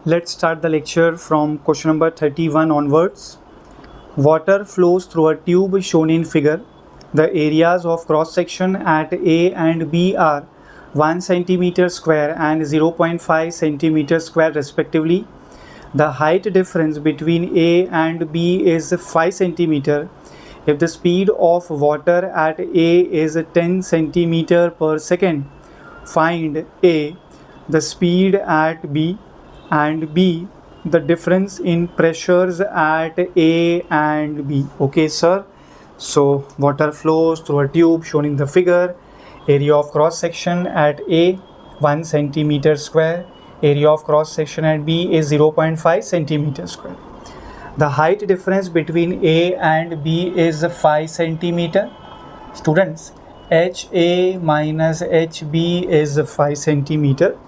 Let's start the lecture from question number 31 onwards. Water flows through a tube shown in figure. The areas of cross section at A and B are 1 centimeter square and 0.5 centimeter square respectively. The height difference between A and B is 5 centimeter. If the speed of water at A is 10 centimeter per second, find A, the speed at B, and B, the difference in pressures at A and B. Okay, sir. So water flows through a tube shown in the figure. Area of cross section at A 1 centimeter square. Area of cross section at B is 0.5 centimeter square. The height difference between A and B is 5 centimeter. Students, HA minus HB is 5 centimeter.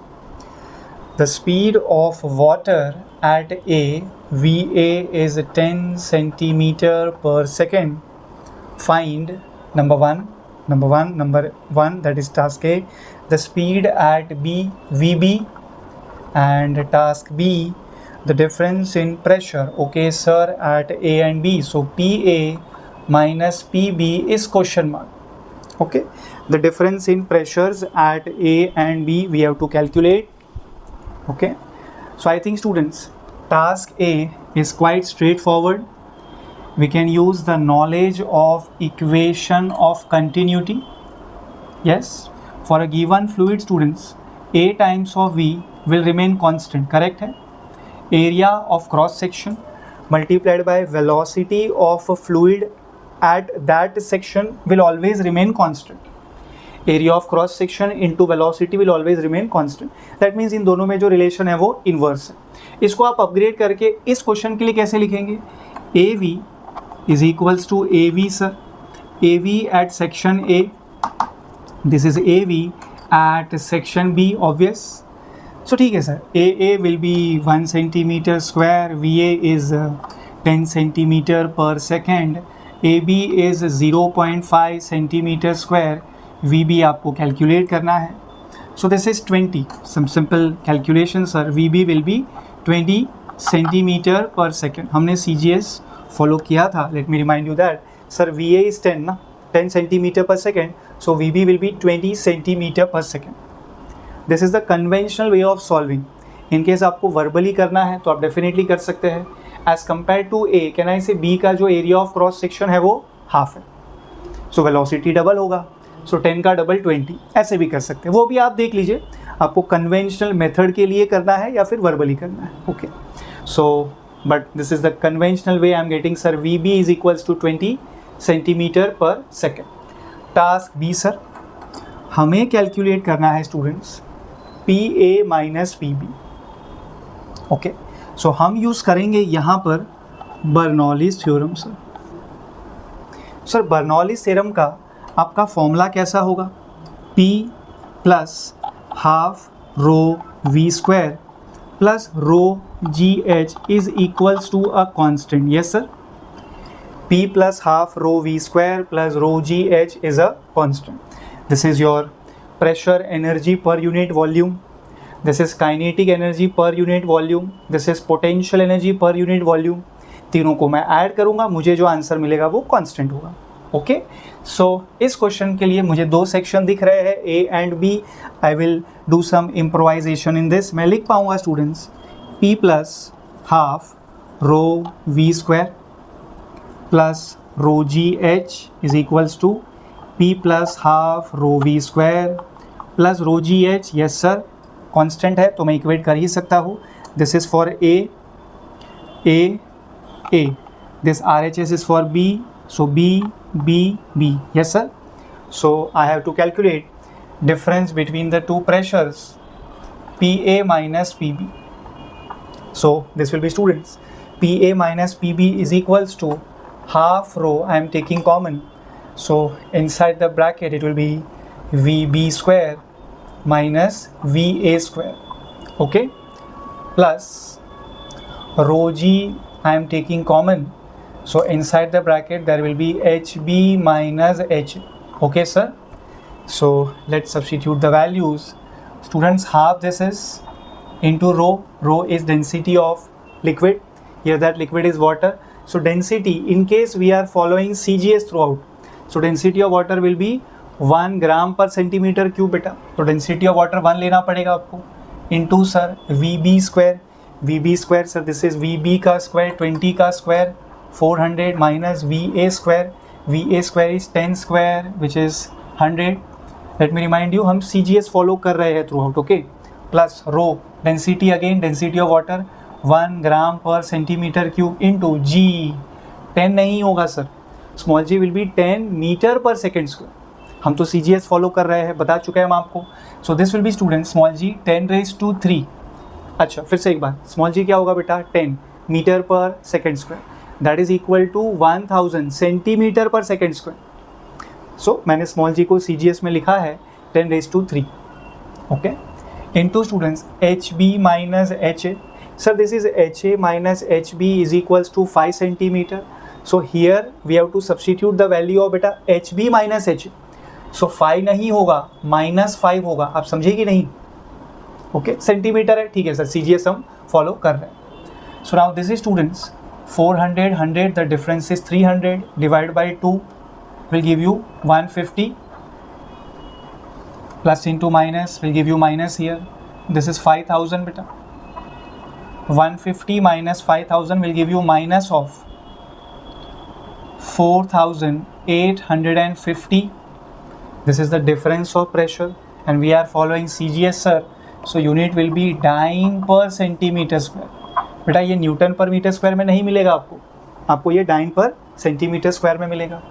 The speed of water at A, VA, is 10 centimeter per second. Find number one, that is task A, the speed at B, VB, and task B, the difference in pressure. Okay, sir, at A and B. So PA minus PB is question mark. Okay, the difference in pressures at A and B we have to calculate. Okay, so I think students, task A is quite straightforward. We can use the knowledge of equation of continuity. Yes, for a given fluid, students, A times of V will remain constant, correct hai? Area of cross section multiplied by velocity of a fluid at that section will always remain constant. Area of cross section into velocity will always remain constant. That means इन दोनों में जो relation है वो inverse है. इसको आप upgrade करके इस question के लिए कैसे लिखेंगे? AV is equals to AV, sir. AV at section A. This is AV at section B, obvious. So ठीक है sir. AA will be 1 centimeter square. VA is 10 centimeter per second. AB is 0.5 centimeter square. VB आपको calculate करना है. So this is 20. Some simple calculations, sir. VB will be 20 centimeter per second. हमने CGS follow किया था. Let me remind you that. Sir, VA is 10 ना, 10 centimeter per second. So VB will be 20 centimeter per second. This is the conventional way of solving. In case आपको verbally करना है तो आप definitely कर सकते हैं. As compared to A, can I say B का जो area of cross section है वो half है. So velocity double होगा. सो 10 का डबल 20, ऐसे भी कर सकते हैं. वो भी आप देख लीजिए आपको कन्वेंशनल मेथड के लिए करना है या फिर वर्बली करना है. Okay, so but this is the conventional way I am getting. Sir V B is equals to 20 centimetre per second. Task B, sir हमें कैलकुलेट करना है students P A minus P B. Okay, so हम use करेंगे यहाँ पर Bernoulli's theorem. Sir Bernoulli's theorem का आपका formula कैसा होगा? P plus half rho V square plus rho G H is equals to a constant. Yes sir, P plus half rho V square plus rho G H is a constant. This is your pressure energy per unit volume. This is kinetic energy per unit volume. This is potential energy per unit volume. तीनों को मैं add करूँगा, मुझे जो answer मिलेगा वो constant होगा. Okay, सो इस क्वेश्चन के लिए मुझे दो सेक्शन दिख रहे हैं A and B. I will do some improvisation in this. मैं लिख पाऊंगा students P plus half rho V square plus rho G H is equals to P plus half rho V square plus rho G H. Yes sir, constant है तो मैं equate कर ही सकता हूँ. This is for A A A. This RHS is for B, so B B B. Yes sir. So I have to calculate difference between the two pressures PA minus PB. So this will be students PA minus PB is equals to half rho. I am taking common, so inside the bracket it will be VB square minus VA square. Okay, plus rho G I am taking common. So inside the bracket there will be HB minus H. Okay sir. So let's substitute the values. Students, half this is into rho is density of liquid. Here that liquid is water. So density, in case we are following CGS throughout, so density of water will be 1 gram per centimeter cube बेटा. तो density of water 1 लेना पड़ेगा आपको, into sir VB square sir, this is VB का square 20 का square 400 minus VA square is 10 square which is 100. Let me remind you, हम CGS follow कर रहे हैं throughout, okay. Plus rho density, again density of water 1 gram per centimeter cube into G. 10 नहीं होगा sir, small g will be 10 metre per second square. हम तो CGS follow कर रहे हैं, बता चुके हैं हम आपको. So this will be student small g 10⁻3. अच्छा फिर से एक बार, स्मॉल g क्या होगा बेटा 10 metre per second square, that is equal to 1000 centimetre per second square. So मैंने स्मॉल g को CGS में लिखा है 10⁻3. Okay, into students HB minus HA. Sir, this is HA minus HB is equals to 5 centimeter. So here we have to substitute the value of beta HB minus HA. So 5 नहीं होगा, -5 होगा. आप समझे कि नहीं? ओके, सेंटीमीटर है, ठीक है सर, CGS हम फॉलो कर रहे हैं. So now this is students 400 100, the difference is 300 divided by 2 will give you 150. Plus into minus will give you minus here. This is 5000 beta. 150 minus 5000 will give you minus of 4850. This is the difference of pressure and we are following CGS sir. So unit will be dyne per centimeter square. बेटा ये Newton per metre square में नहीं मिलेगा आपको ये dine पर centimetre square में मिलेगा.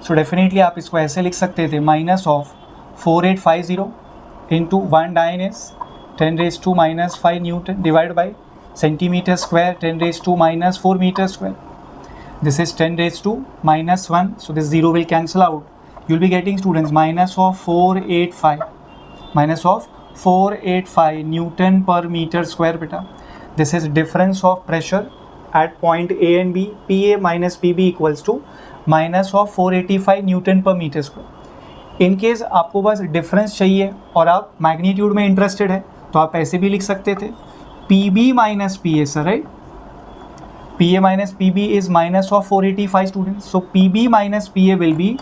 सो डेफिनेटली आप इसको ऐसे लिख सकते थे, minus of 4850 into 1 dyne is 10⁻⁻5 Newton divided by centimeter square 10⁻⁻4 meter square. This is 10⁻⁻1. So this 0 will cancel out. You will be getting students minus of 485 Newton per meter square beta. This is difference of pressure at point A and B. PA minus PB equals to minus of 485 Newton per meter square. In case आपको बस difference चाहिए और आप magnitude में interested है तो आप ऐसे भी लिख सकते थे, PB minus PA sir, right. PA minus PB is minus of 485 students. So PB minus PA will be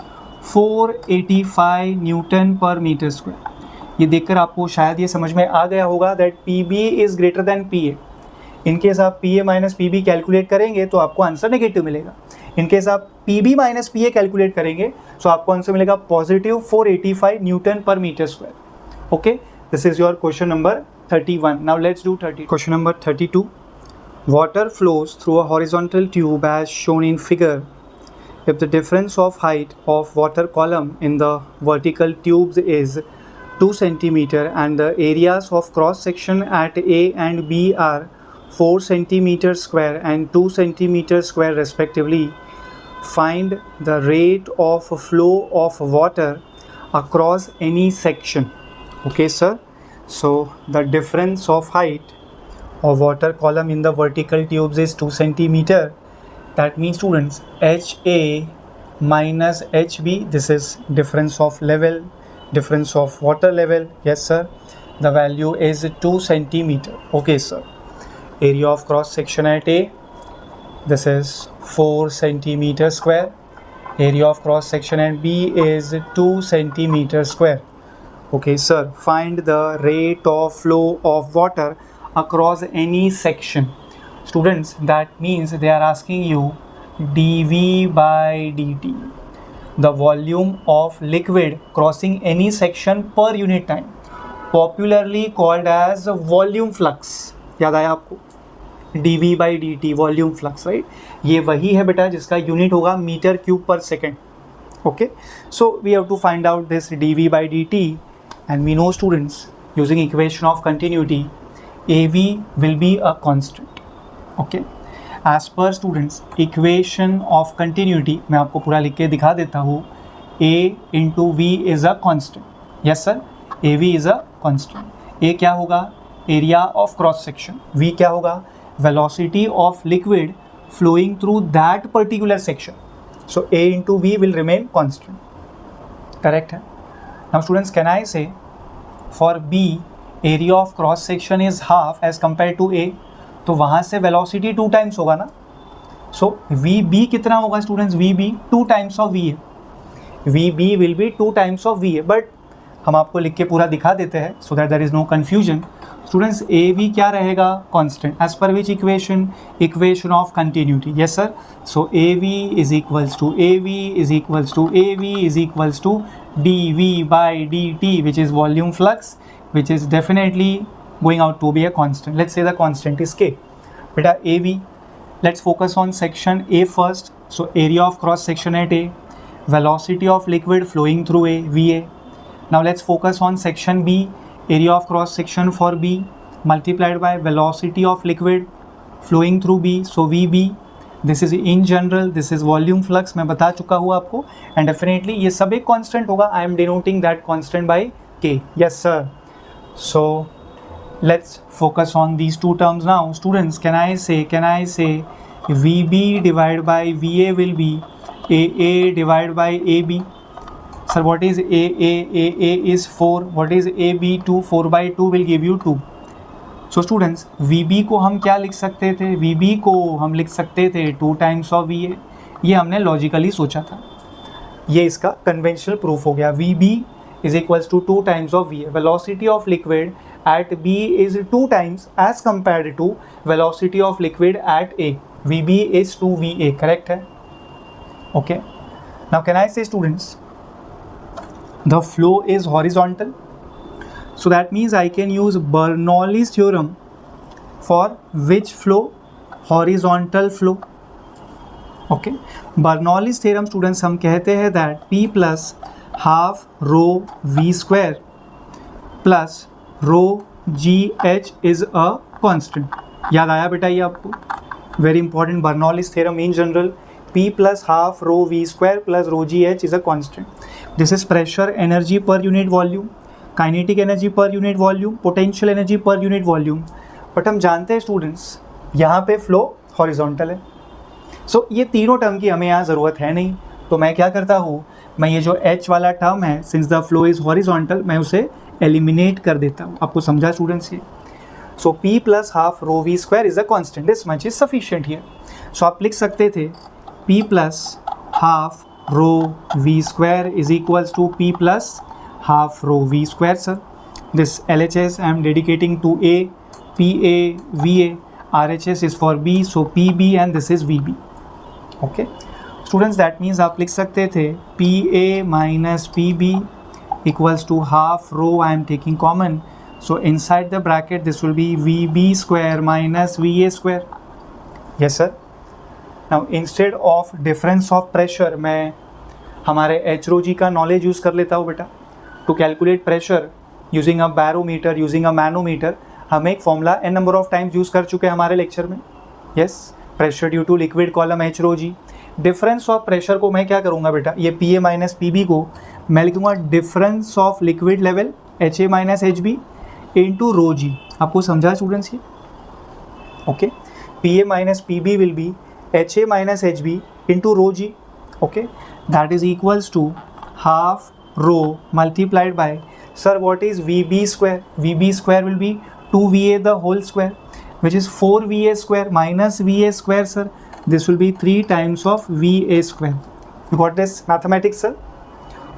485 newton per metre square. ये देखकर आपको शायद ये समझ में आ गया होगा that PB is greater than PA. In case आप PA माइनस PB कैलकुलेट करेंगे तो आपको आंसर नेगेटिव मिलेगा. इन केस आप PB माइनस PA कैलकुलेट करेंगे तो आपको आंसर मिलेगा positive 485 newton per metre square. Okay, this is your question number 31. Now let's do 30. Question number 32. Water flows through a horizontal tube as shown in figure. If the difference of height of water column in the vertical tubes is 2 centimeter and the areas of cross section at A and B are 4 centimeter square and 2 centimeter square respectively, find the rate of flow of water across any section. Okay sir, so the difference of height of water column in the vertical tubes is 2 centimeter. That means students HA minus HB, this is difference of level, difference of water level. Yes sir, the value is 2 centimeter. Okay sir, area of cross section at A, this is 4 centimeter square. Area of cross section at B is 2 centimeter square. Okay sir, find the rate of flow of water across any section. Students, that means they are asking you dV by dt, the volume of liquid crossing any section per unit time, popularly called as volume flux. याद आया आपको? dV by dt, volume flux, right? ये वही है बेटा जिसका unit होगा metre cube per second. Okay, so we have to find out this dV by dt and we know students using equation of continuity AV will be a constant. Okay, as per students equation of continuity मैं आपको पूरा लिख के दिखा देता हूँ. A into V is a constant. Yes sir, A V is a constant. A क्या होगा? Area of cross section. V क्या होगा? Velocity of liquid flowing through that particular section. So A into V will remain constant. Correct है. Now students, can I say for B area of cross section is half as compare to A, तो वहाँ से velocity 2 times होगा ना. So we B कितना होगा students? V B 2 times of V A. V B will be 2 times of V A. But हम आपको लिख के पूरा दिखा देते हैं so that there is no confusion. Students A V क्या रहेगा? Constant. As per which equation? Equation of continuity. Yes sir. So A V is equals to A V is equals to A V is equals to D V by D T, which is volume flux, which is definitely going out to be a constant. Let's say the constant is K. Beta AV. Let's focus on section A first. So area of cross section at A, velocity of liquid flowing through A, VA. Now let's focus on section B, area of cross section for B multiplied by velocity of liquid flowing through B, so VB. This is in general, this is volume flux. मैं बता चुका हूँ आपको, and definitely ये सब एक constant होगा. I am denoting that constant by K. Yes sir. So let's focus on these two terms now. Students, can I say VB divided by VA will be AA divided by AB. Sir, what is AA? AA is 4. What is AB? 2. 4 by 2 will give you 2. So students, VB को हम क्या लिख सकते थे? VB को हम लिख सकते थे 2 times of VA. ये हमने लॉजिकली सोचा था. ये इसका कन्वेंशनल प्रूफ हो गया. VB is equals to 2 times of VA. Velocity of liquid at B is 2 times as compared to velocity of liquid at A. VB is 2VA, correct है? Okay. Now can I say students, the flow is horizontal. So that means I can use Bernoulli's theorem for which flow? Horizontal flow. Okay. Bernoulli's theorem students हम कहते हैं that P plus half rho V square plus rho G H is a constant. याद आया बेटा ये आपको? Very important. Bernoulli's theorem in general, P plus half rho V square plus rho G H is a constant. This is pressure energy per unit volume, kinetic energy per unit volume, potential energy per unit volume. But हम जानते हैं students यहाँ पे flow horizontal है. सो ये तीनों term की हमें यहाँ ज़रूरत है नहीं. तो मैं क्या करता हूँ, मैं ये जो H वाला टर्म है, since the flow is horizontal, मैं उसे एलिमिनेट कर देता हूँ. आपको समझा स्टूडेंट्स ये? So P plus half rho V square is a constant. This much is sufficient here. So आप लिख सकते थे P plus half rho V square is equals to P plus half rho V square. Sir this LHS I am dedicating to A, PA, VA, RHS is for B, so PB and this is VB. Okay students, that means आप लिख सकते थे PA minus PB equals to half rho. I am taking common, so inside the bracket this will be VB square minus VA square. Yes sir. Now instead of difference of pressure, मैं हमारे H rho G का knowledge use कर लेता हूँ बेटा. To calculate pressure using a barometer, using a manometer, हम एक formula n number of times use कर चुके हैं हमारे लेक्चर में. Yes, pressure due to liquid column H rho G. Difference of pressure को मैं क्या करूँगा बेटा, ये PA माइनस PB को मैं लिखूँगा difference of liquid level HA minus HB into rho G. आपको समझा स्टूडेंट्स ये? Okay. PA minus PB will be HA minus HB into rho G. Okay, that is equals to half rho multiplied by, sir what is VB square? VB square will be 2VA the whole square, which is 4VA square minus VA square, sir. This will be 3 times of VA square. You got this mathematics, sir?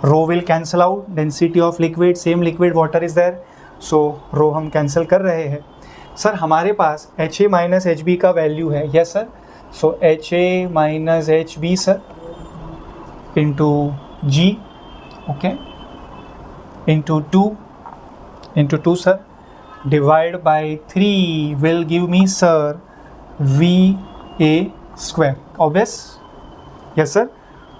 Rho will cancel out, density of liquid, same liquid water is there, so rho हम cancel कर रहे हैं. Sir हमारे पास HA minus HB का value है. yes sir. so HA minus HB sir into G, okay, into 2 sir, divide by 3 will give me sir VA square. Obvious? Yes sir.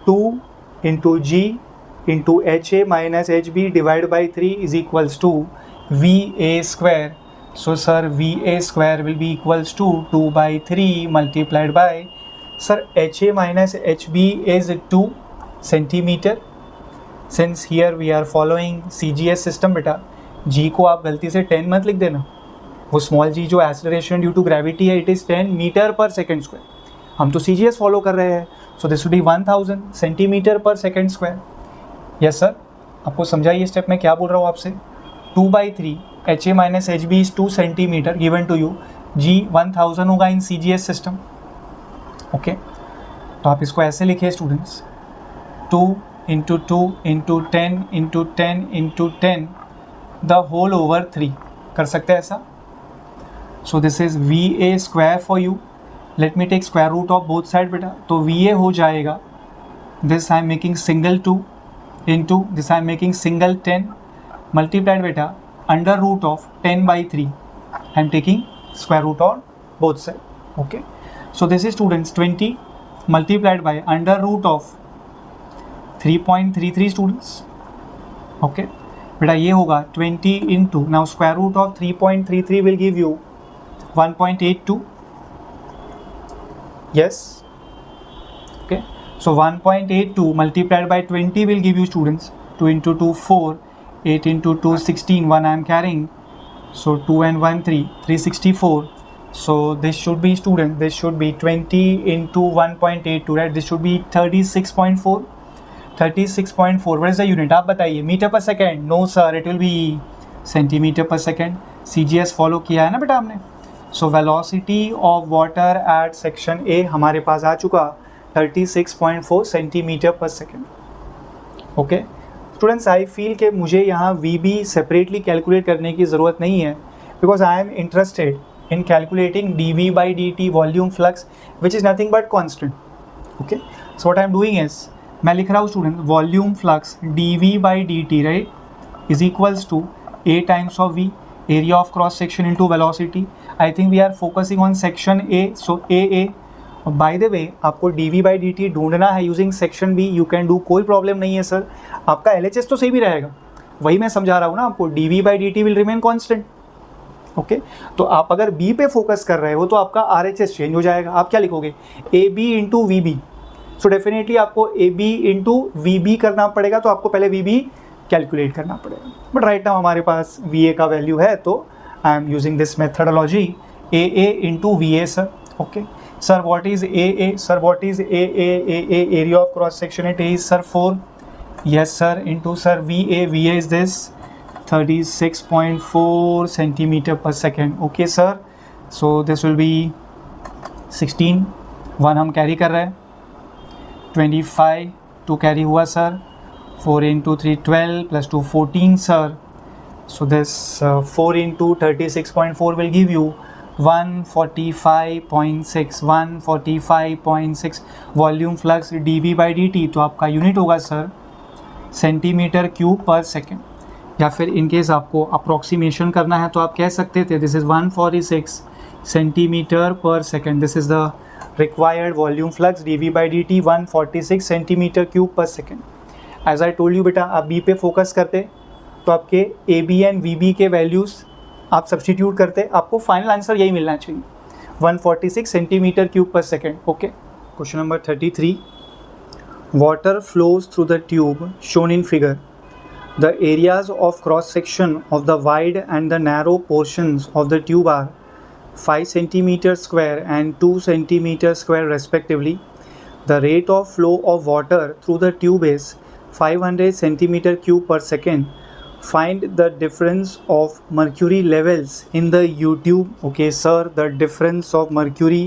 2 into G into HA minus HB divided by 3 is equals to VA square. So sir VA square will be equals to 2 by 3 multiplied by, sir HA minus HB is 2 centimeter. Since here we are following CGS system बेटा, G को आप गलती से 10 मत लिख देना. वो small g जो एक्सेलरेशन ड्यू टू ग्रेविटी है, it is 10 metre per second square. हम तो CGS फॉलो कर रहे हैं, so this would be 1000 centimetre per second square. Yes sir, आपको समझाइए स्टेप में क्या बोल रहा हूँ आपसे. 2 by 3 HA minus HB is 2 centimetre given to you. G 1000 होगा इन CGS सिस्टम. ओके, तो आप इसको ऐसे लिखिए students, 2 into 2 into 10 into 10 into 10 the whole over 3. कर सकते हैं ऐसा. So this is VA square for you. Let me take square root of both side बेटा. तो VA हो जाएगा, this I am making single 2 into this I am making single 10 multiplied बेटा under root of 10/3. I am taking square root on both side. Okay, so this is students 20 multiplied by under root of 3.33 students. Okay, बेटा ये होगा 20 into now square root of 3.33 will give you 1.82. Yes. Okay, so 1.82 multiplied by 20 will give you students 2 into 2 4, 8 into 2 16, 1 I am carrying. So 2 and 1 3, 364. So this should be student, this should be 20 into 1.82, right? This should be 36.4. 36.4. What is the unit? आप बताइए. Metre per second? No sir, it will be centimetre per second. CGS follow किया है ना बेटा हमने. So velocity of water at section A हमारे पास आ चुका 36.4 centimetre per second. Okay students, I feel कि मुझे यहाँ VB सेपरेटली कैलकुलेट करने की ज़रूरत नहीं है, because I am interested in calculating dV/dt volume flux which is nothing but constant. Okay, so what I am doing is मैं लिख रहा हूँ student volume flux dV/dt right is equals to A times of V area of cross section into velocity. I think we are focusing on section A, so AA. By the way आपको dV/dt ढूंढना है using section B, you can do, कोई problem नहीं है sir. आपका LHS तो सही भी रहेगा, वही मैं समझा रहा हूँ ना आपको. dV/dt will remain constant. Okay, तो आप अगर B पे फोकस कर रहे हो तो आपका RHS चेंज हो जाएगा. आप क्या लिखोगे? AB into VB. So definitely आपको AB इंटू VB करना पड़ेगा, तो आपको पहले VB कैलकुलेट करना पड़ेगा. बट राइट नाउ हमारे पास VA का वैल्यू है, तो आई am using this methodology AA into VA sir. Okay sir, what is AA? Sir, what is AA? AA area of cross section it is sir 4. Yes sir, into sir VA. VA is this 36.4 centimeter per second. Okay sir, so this will be 16. 1 हम carry कर रहे हैं. 25 2 carry हुआ sir. 4 into 3 12 plus 2 14 sir. So this 4 into 36.4 will give you 145.6. 145.6 volume flux dV/dt. तो आपका unit होगा sir centimetre cube per second. या फिर इन केस आपको अप्रोक्सीमेशन करना है तो आप कह सकते थे this is 146 centimetre per second. This is the required volume flux dV/dt 146 centimetre cube per second. As I told you बेटा, आप B पे फोकस करते तो आपके AB एंड VB के वैल्यूज़ आप सब्सटीट्यूट करते, आपको फाइनल आंसर यही मिलना चाहिए 146 centimetre cube per second. Okay, question number 33. Water flows through the tube shown in figure. The areas of cross section of the wide and the narrow portions of the tube are 5 centimetre square and 2 centimetre square respectively. The rate of flow of water through the tube is 500 centimetre cube per second. Find the difference of mercury levels in the U-tube. Okay sir, the difference of mercury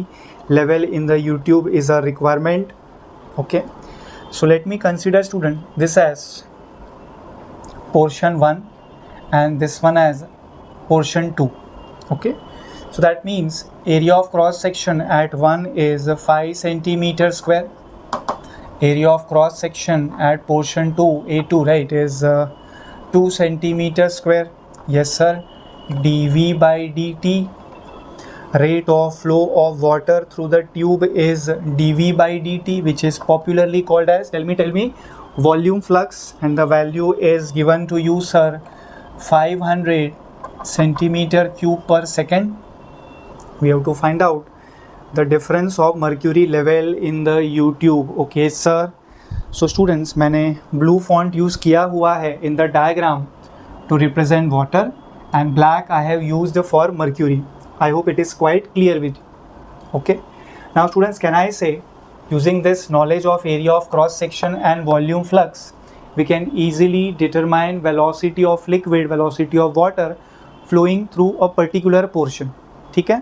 level in the U-tube is a requirement. Okay, so let me consider student this as portion 1 and this one as portion 2. Okay, so that means area of cross section at 1 is 5 centimeter square. Area of cross section at portion 2 A2 right is 2 centimeter square. Yes sir, dV/dt rate of flow of water through the tube is dV/dt, which is popularly called as, tell me volume flux, and the value is given to you sir 500 centimeter cube per second. We have to find out the difference of mercury level in the U-tube. Okay sir, so students, मैंने blue font use किया हुआ है in the diagram to represent water and black I have used for mercury. I hope it is quite clear with. Okay, now students, can I say using this knowledge of area of cross section and volume flux we can easily determine velocity of liquid, velocity of water flowing through a particular portion. ठीक है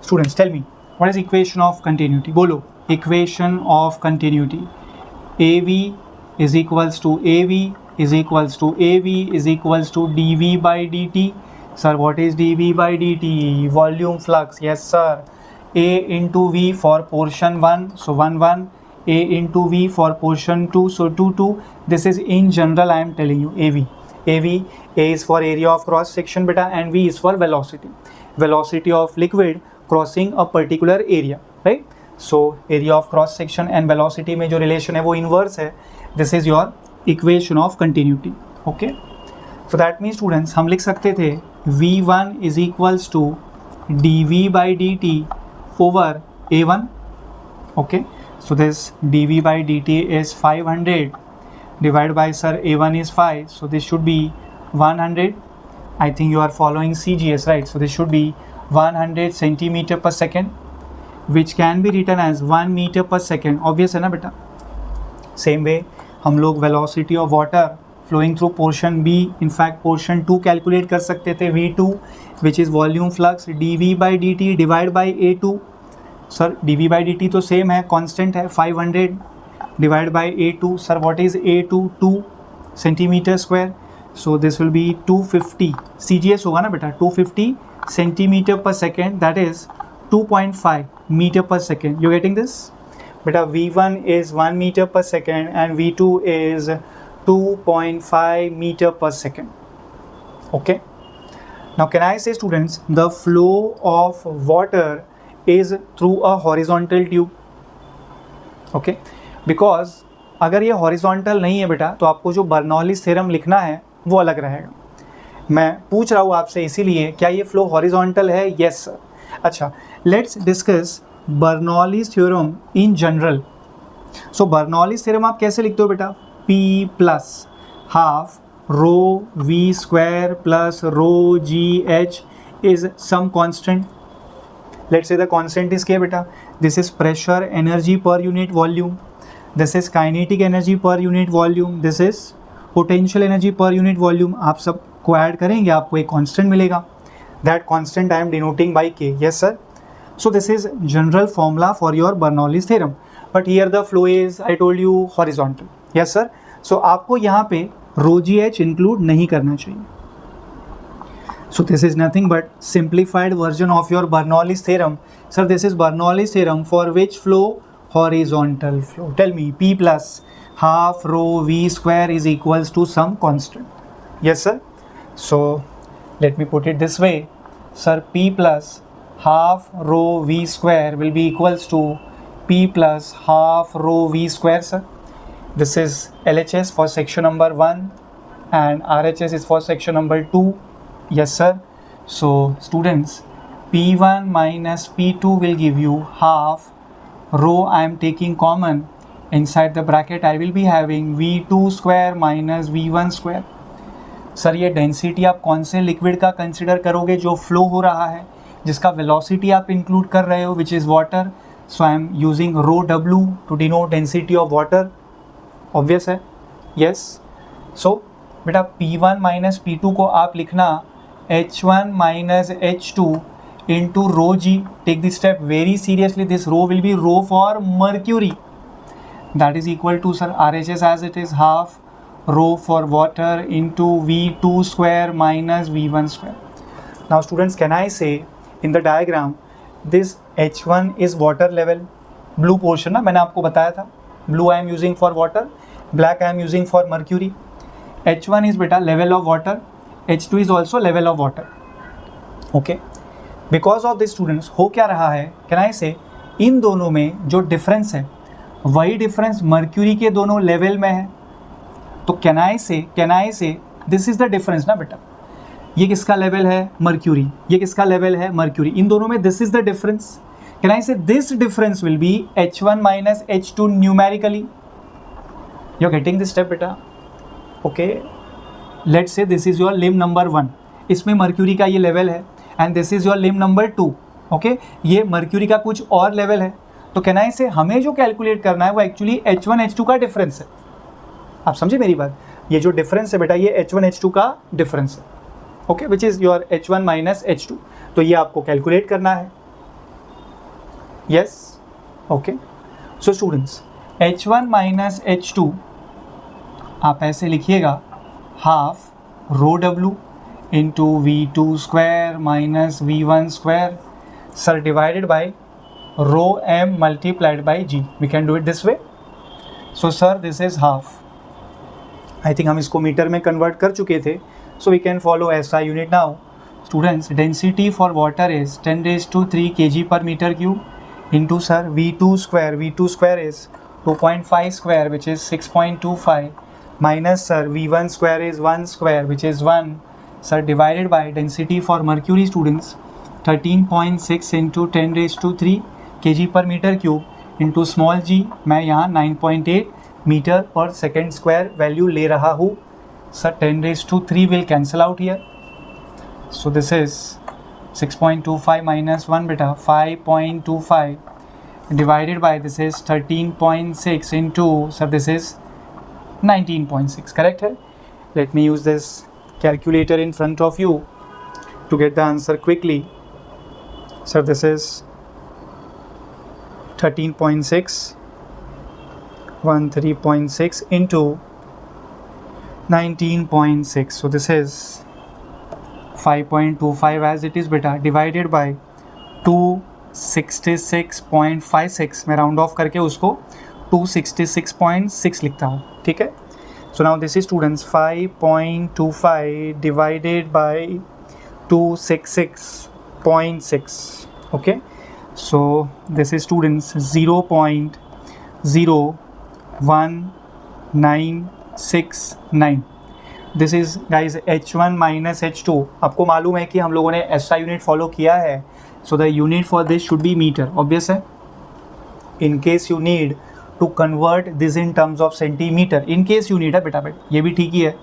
students, tell me what is equation of continuity? बोलो equation of continuity. AV is equals to AV is equals to AV is equals to dV by dt. Sir, what is dV by dt? Volume flux. Yes sir. A into V for portion 1, so 1 1. A into V for portion 2, so 2 2. This is in general I am telling you. AV, A is for area of cross section beta, and V is for velocity. Velocity of liquid crossing a particular area, right? So area of cross section and velocity में जो relation है वो inverse है. This is your equation of continuity. Okay, so that means students हम लिख सकते थे V1 is equals to dV by dt over A1. Okay, so this dV by dt is 500 divided by sir A1 is 5, so this should be 100. I think you are following CGS, right? So this should be 100 centimeter per second, which can be written as 1 meter per second. Obvious है ना बेटा? Same way हम लोग velocity of water flowing through portion B, in fact portion 2 calculate कर सकते थे V2, which is volume flux dV by dt divided by A2. Sir dV by dt तो same है, constant है, 500 divided by A2. Sir what is A2? 2 centimeter square, so this will be 250. CGS होगा ना बेटा? 250 centimeter per second, that is 2.5 meter per second. You getting this? Beta V1 is 1 meter per second and V2 is 2.5 meter per second. Okay. Now can I say students, the flow of water is through a horizontal tube. Okay. Because अगर ये horizontal नहीं है बेटा तो आपको जो Bernoulli's theorem लिखना है वो अलग रहेगा. मैं पूछ रहा हूँ आपसे इसीलिए, क्या ये फ्लो हॉरिजॉन्टल है? Yes sir. अच्छा, let's discuss Bernoulli's theorem in general. So Bernoulli's theorem आप कैसे लिखते हो बेटा? P plus half rho V square plus rho G H is some constant. Let's say the constant is क्या बेटा? This is pressure energy per unit volume, this is kinetic energy per unit volume, this is potential energy per unit volume. आप सब को add करेंगे आपको एक constant मिलेगा. That constant I am denoting by K. Yes sir. So this is general formula for your Bernoulli's theorem, but here the flow is I told you horizontal. Yes sir. So आपको यहाँ पे रो G H include नहीं करना चाहिए. So this is nothing but simplified version of your Bernoulli's theorem. Sir this is Bernoulli's theorem for which flow? Horizontal flow. Tell me. P plus half rho V square is equals to some constant. Yes sir. So let me put it this way, sir. P plus half rho v square will be equals to P plus half rho v square, sir. This is LHS for section number 1 and RHS is for section number 2. Yes sir. So students, P1 minus P2 will give you half rho. I am taking common. Inside the bracket I will be having V2 square minus V1 square. Sir ये density आप कौन से liquid का consider करोगे जो flow हो रहा है, जिसका वेलोसिटी आप इंक्लूड कर रहे हो, which is water. So I am using rho W to denote density of water. Obvious है. यस. सो बेटा P1 माइनस P2 को आप लिखना H1 minus H2 into rho G. Take this step very seriously. This rho will be rho for mercury. That is equal to sir RHS as it is half rho for water into V2 square minus V1 square. Now students, can I say in the diagram this H1 is water level, blue portion ना मैंने आपको बताया था. Blue I am using for water, black I am using for mercury. H1 is बेटा level of water, H2 is also level of water. Okay. Because of this students हो क्या रहा है, can I say इन दोनों में जो difference है वही डिफरेंस मर्क्यूरी के दोनों लेवल में है. तो can I say this is the difference ना बेटा. ये किसका लेवल है? मर्क्यूरी. ये किसका लेवल है? मर्क्यूरी. इन दोनों में this is the difference. Can I say this difference will be H1 minus H2 numerically. You are getting this step बेटा. Okay. Let's say this is your limb number 1. इसमें mercury का ये level है and this is your limb number 2. Okay. ये mercury का कुछ और level है. तो कैन आई से हमें जो कैलकुलेट करना है वो एक्चुअली H1 H2 का डिफरेंस है. आप समझे मेरी बात? ये जो डिफरेंस है बेटा ये H1 H2 का डिफरेंस है. Okay, which is your H1 minus H2। तो ये आपको कैलकुलेट करना है। Yes, okay. So students, H1 minus H2 आप ऐसे लिखिएगा, half rho W into V2 square minus V1 square sir divided by rho M multiplied by G। We can do it this way. So sir this is half, I think हम इसको metre में convert कर चुके थे, so we can follow SI unit now. Students, density for water is 10⁻³ kg per meter cube into sir V2 square is 2.5 square which is 6.25 minus sir V1 square is 1 square which is 1 sir divided by density for mercury students 13.6 into 10⁻³ kg per meter cube into small g, मैं यहाँ 9.8 metre per second square value ले रहा हूँ। Sir 10⁻³ will cancel out here, so this is 6.25 minus 1 beta 5.25 divided by this is 13.6 into sir this is 19.6, correct है? Let me use this calculator in front of you to get the answer quickly. Sir this is 13.6 13.6 into 19.6, so this is 5.25 as it is beta divided by 266.56, मैं round of करके उसको 266.6 लिखता हूँ, ठीक है? So now this is students 5.25 divided by 266.6, okay? So this is students 0.01969। This is guys H1 minus H2। आपको मालूम है कि हम लोगों ने SI यूनिट फॉलो किया है, so the unit for this should be metre, obvious है। In case you need to convert this in terms of centimetre, in case you need है बेटा, ये भी ठीक ही है।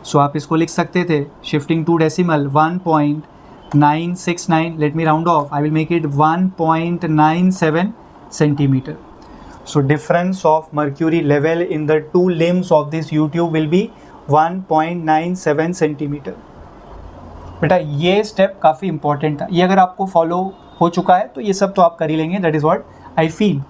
सो आप इसको लिख सकते थे shifting to decimal 1.969, let me round off, I will make it 1.97 centimetre. So difference of mercury level in the two limbs of this U-tube will be 1.97 centimetre. बेटा ये स्टेप काफ़ी इंपॉर्टेंट था, ये अगर आपको फॉलो हो चुका है तो ये सब तो आप कर ही लेंगे, that is what I feel.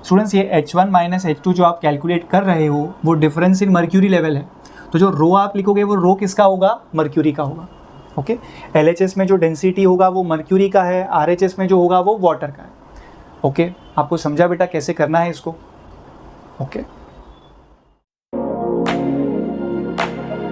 Students, ये H1 माइनस H2 जो आप कैलकुलेट कर रहे हो वो डिफरेंस इन मर्क्यूरी लेवल है, तो जो रो आप लिखोगे वो रो किसका होगा? मर्क्यूरी का होगा, ओके? LHS में जो डेंसिटी होगा वो मर्क्यूरी का है, RHS में जो होगा वो वाटर का है, ओके? आपको समझा बेटा कैसे करना है इसको, ओके?